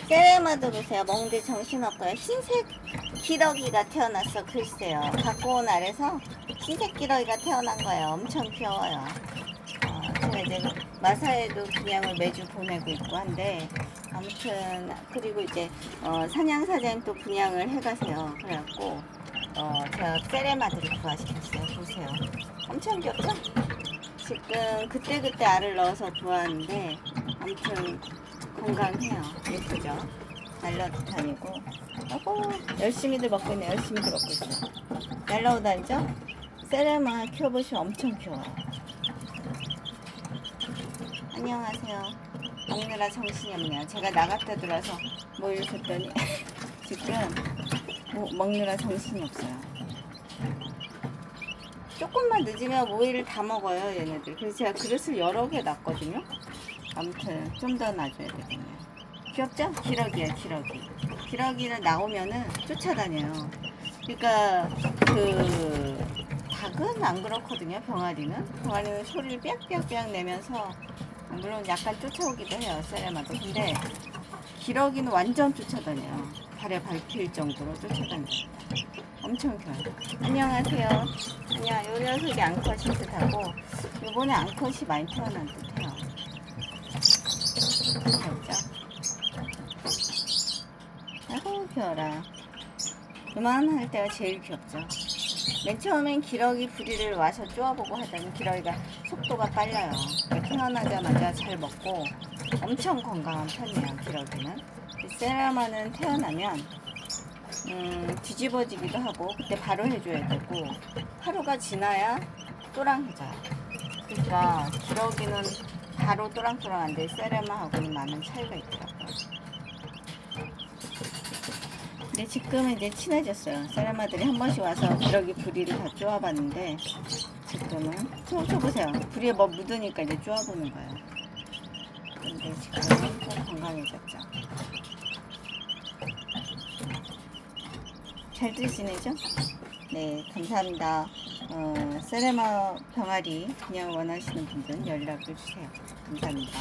세레마도 보세요. 먹는데 정신없고요. 흰색 기러기가 태어났어. 글쎄요. 갖고 온 알에서 흰색 기러기가 태어난 거예요. 엄청 귀여워요. 제가 이제 마사에도 분양을 매주 보내고 있고 한데, 아무튼 그리고 이제 사냥 사장님 또 분양을 해가세요. 그래갖고 제가 세레마들을 부화시켰어요. 보세요. 엄청 귀엽죠? 지금 그때그때 알을 넣어서 부화하는데 아무튼 건강해요. 예쁘죠? 날라도 다니고. 열심히들 먹고 있네. 열심히들 먹고 있어. 날라도 다니죠? 세레마 키워보시면 엄청 귀여워요. 안녕하세요. 먹느라 정신이 없네요. 제가 나갔다 들어서 모이를 줬더니 지금 먹느라 정신이 없어요. 조금만 늦으면 모이를 다 먹어요, 얘네들. 그래서 제가 그릇을 여러 개 놨거든요. 아무튼 좀 더 놔줘야 되겠네요. 귀엽죠? 기러기야, 기러기. 기러기는 나오면은 쫓아다녀요. 그러니까 닭은 안 그렇거든요. 병아리는 소리를 삐약삐약삐약 내면서, 물론 약간 쫓아오기도 해요, 세레마도. 근데 기러기는 완전 쫓아다녀요. 발에 밟힐 정도로 쫓아다녀요. 엄청 귀여워요. 안녕하세요. 안녕. 요 녀석이 암컷인 듯하고, 요번에 암컷이 많이 태어난 듯해요. 귀엽죠? 아이고 귀여워라. 요만할 때가 제일 귀엽죠. 맨 처음엔 기러기 부리를 와서 쪼아보고 하더니 기러기가 속도가 빨라요. 태어나자마자 잘 먹고 엄청 건강한 편이에요. 기러기는. 세라마는 태어나면 뒤집어지기도 하고 그때 바로 해줘야 되고, 하루가 지나야 또랑해져요. 그러니까 기러기는 바로 또랑또랑한데 세라마하고는 많은 차이가 있더라고요. 근데 지금은 이제 친해졌어요. 세라마들이 한 번씩 와서 기러기 부리를 다 쪼아봤는데, 지금은 쳐보세요. 부리에 뭐 묻으니까 이제 쪼아보는 거예요. 근데 지금은 좀 건강해졌죠. 잘들 지내죠? 네, 감사합니다. 세레마 병아리 그냥 원하시는 분들은 연락을 주세요. 감사합니다.